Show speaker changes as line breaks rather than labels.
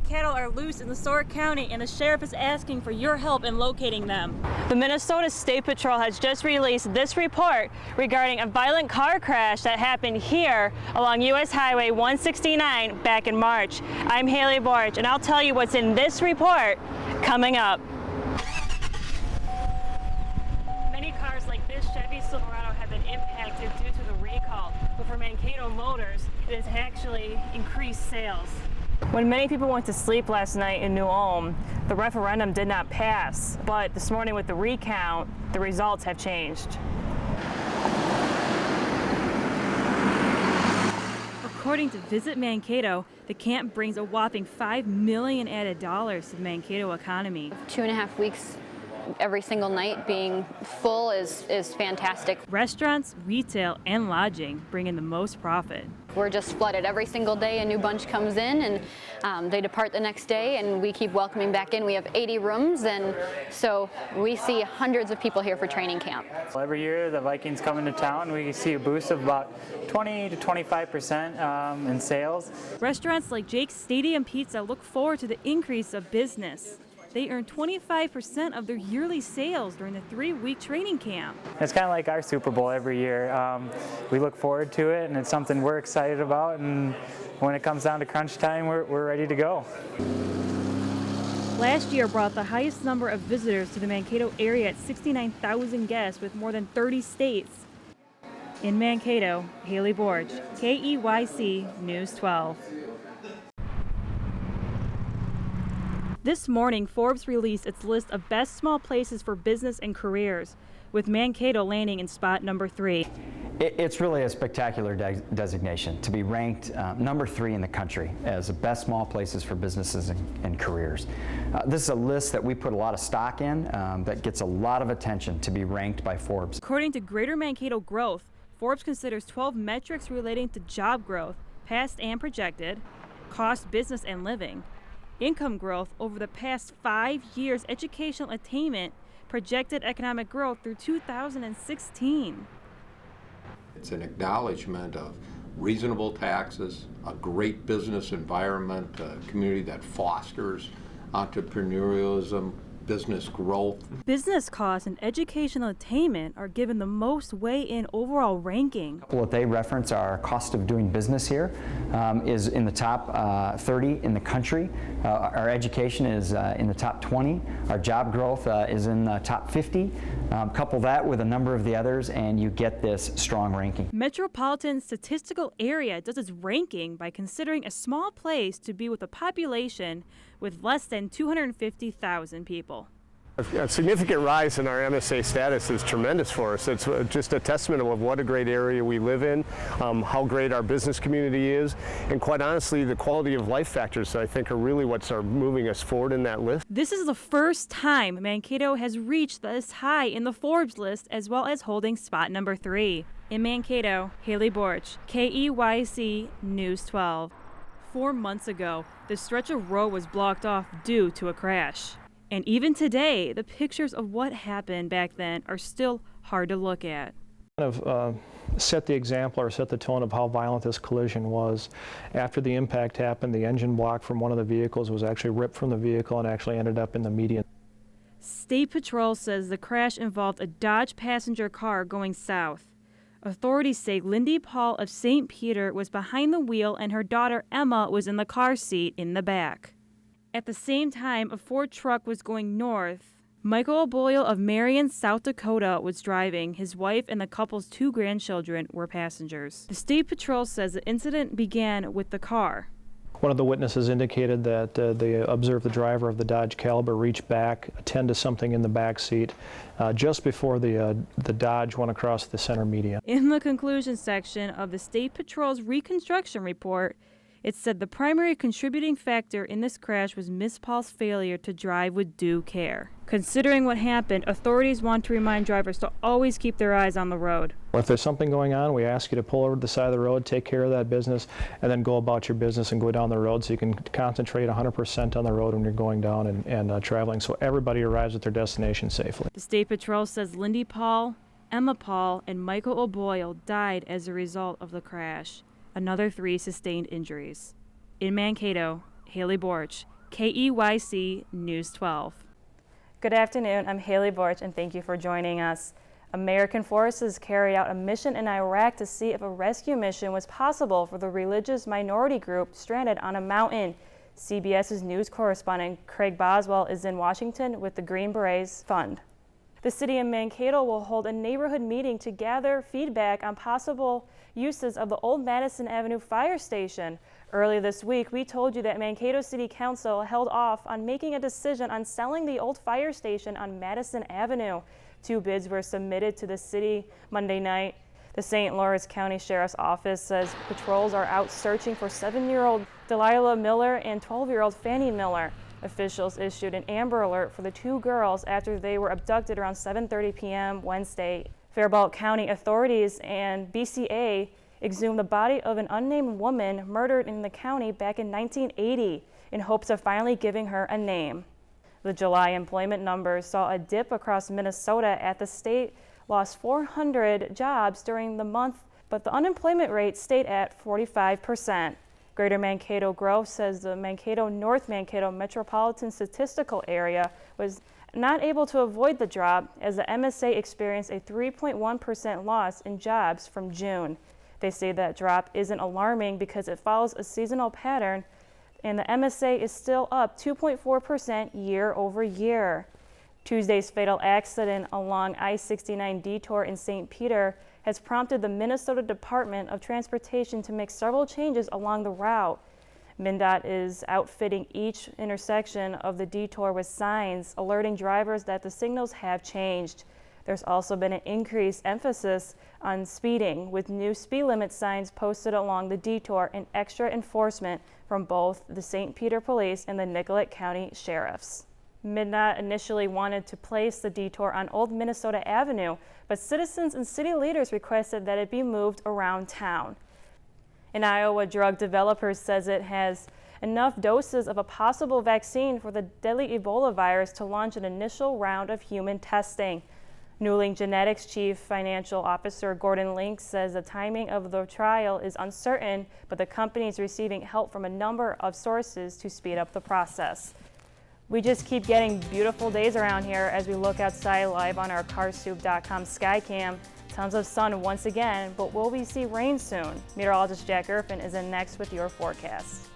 cattle are loose in the Sauk County, and the sheriff is asking for your help in locating them. The Minnesota State Patrol has just released this report regarding a violent car crash that happened here along U.S. Highway 169 back in March. I'm Hayley Borich, and I'll tell you what's in this report coming up. Many cars like this Chevy Silverado have been impacted due to the recall, but for Mankato Motors, it has actually increased sales. When many people went to sleep last night in New Ulm, the referendum did not pass, but this morning with the recount, the results have changed. According to Visit Mankato, the camp brings a whopping $5 million added dollars to the Mankato economy.
2.5 weeks every single night being full is fantastic.
Restaurants, retail, and lodging bring in the most profit.
We're just flooded every single day. A new bunch comes in and they depart the next day, and we keep welcoming back in. We have 80 rooms, and so we see hundreds of people here for training camp.
Every year the Vikings come into town, we see a boost of about 20 to 25% in sales.
Restaurants like Jake's Stadium Pizza look forward to the increase of business. They earn 25% of their yearly sales during the 3-week training camp.
It's kind of like our Super Bowl every year. We look forward to it, and it's something we're excited about, and when it comes down to crunch time, we're ready to go.
Last year brought the highest number of visitors to the Mankato area at 69,000 guests with more than 30 states. In Mankato, Hayley Borich, KEYC News 12. This morning, Forbes released its list of best small places for business and careers, with Mankato landing in spot number 3.
It's really a spectacular designation to be ranked number 3 in the country as the best small places for businesses and careers. This is a list that we put a lot of stock in, that gets a lot of attention to be ranked by Forbes.
According to Greater Mankato Growth, Forbes considers 12 metrics relating to job growth, past and projected, cost, business, and living, income growth over the past 5 years, educational attainment, projected economic growth through 2016.
It's an acknowledgement of reasonable taxes, a great business environment, a community that fosters entrepreneurialism, business growth.
Business costs and educational attainment are given the most weight in overall ranking.
What they reference, our cost of doing business here is in the top 30 in the country. Our education is in the top 20. Our job growth is in the top 50. Couple that with a number of the others and you get this strong ranking.
Metropolitan Statistical Area does its ranking by considering a small place to be with a population with less than 250,000 people.
A significant rise in our MSA status is tremendous for us. It's just a testament of what a great area we live in, how great our business community is, and quite honestly, the quality of life factors I think are really what's moving us forward in that list.
This is the first time Mankato has reached this high in the Forbes list, as well as holding spot number 3. In Mankato, Hayley Borich, KEYC News 12. 4 months ago, the stretch of road was blocked off due to a crash. And even today, the pictures of what happened back then are still hard to look at.
Kind of set the example or set the tone of how violent this collision was. After the impact happened, the engine block from one of the vehicles was actually ripped from the vehicle and actually ended up in the median.
State Patrol says the crash involved a Dodge passenger car going south. Authorities say Lindy Paul of St. Peter was behind the wheel and her daughter Emma was in the car seat in the back. At the same time, a Ford truck was going north. Michael O'Boyle of Marion, South Dakota was driving. His wife and the couple's 2 grandchildren were passengers. The State Patrol says the incident began with the car.
One of the witnesses indicated that they observed the driver of the Dodge Caliber reach back, attend to something in the back seat, just before the Dodge went across the center median.
In the conclusion section of the State Patrol's reconstruction report, it said the primary contributing factor in this crash was Miss Paul's failure to drive with due care. Considering what happened, authorities want to remind drivers to always keep their eyes on the road.
If there's something going on, we ask you to pull over to the side of the road, take care of that business, and then go about your business and go down the road so you can concentrate 100% on the road when you're going down and traveling, so everybody arrives at their destination safely.
The State Patrol says Lindy Paul, Emma Paul, and Michael O'Boyle died as a result of the crash. Another 3 sustained injuries. In Mankato, Hayley Borich, KEYC News 12. Good afternoon, I'm Hayley Borich, and thank you for joining us. American forces carried out a mission in Iraq to see if a rescue mission was possible for the religious minority group stranded on a mountain. CBS's news correspondent Craig Boswell is in Washington with the Green Berets Fund. The city of Mankato will hold a neighborhood meeting to gather feedback on possible uses of the old Madison Avenue fire station. Early this week, we told you that Mankato City Council held off on making a decision on selling the old fire station on Madison Avenue. 2 bids were submitted to the city Monday night. The St. Lawrence County Sheriff's Office says patrols are out searching for 7-year-old Delilah Miller and 12-year-old Fannie Miller. Officials issued an Amber Alert for the 2 girls after they were abducted around 7:30 p.m. Wednesday. Faribault County authorities and BCA exhumed the body of an unnamed woman murdered in the county back in 1980 in hopes of finally giving her a name. The July employment numbers saw a dip across Minnesota as the state lost 400 jobs during the month, but the unemployment rate stayed at 45%. Greater Mankato Growth says the Mankato-North Mankato Metropolitan Statistical Area was not able to avoid the drop as the MSA experienced a 3.1% loss in jobs from June. They say that drop isn't alarming because it follows a seasonal pattern, and the MSA is still up 2.4% year over year. Tuesday's fatal accident along I-69 detour in St. Peter has prompted the Minnesota Department of Transportation to make several changes along the route. MnDOT is outfitting each intersection of the detour with signs alerting drivers that the signals have changed. There's also been an increased emphasis on speeding, with new speed limit signs posted along the detour and extra enforcement from both the St. Peter Police and the Nicollet County Sheriffs. MnDOT initially wanted to place the detour on Old Minnesota Avenue, but citizens and city leaders requested that it be moved around town. An Iowa drug developer says it has enough doses of a possible vaccine for the deadly Ebola virus to launch an initial round of human testing. Newling Genetics Chief Financial Officer Gordon Link says the timing of the trial is uncertain, but the company is receiving help from a number of sources to speed up the process. We just keep getting beautiful days around here as we look outside live on our carsoup.com Skycam. Tons of sun once again, but will we see rain soon? Meteorologist Jack Irfin is in next with your forecast.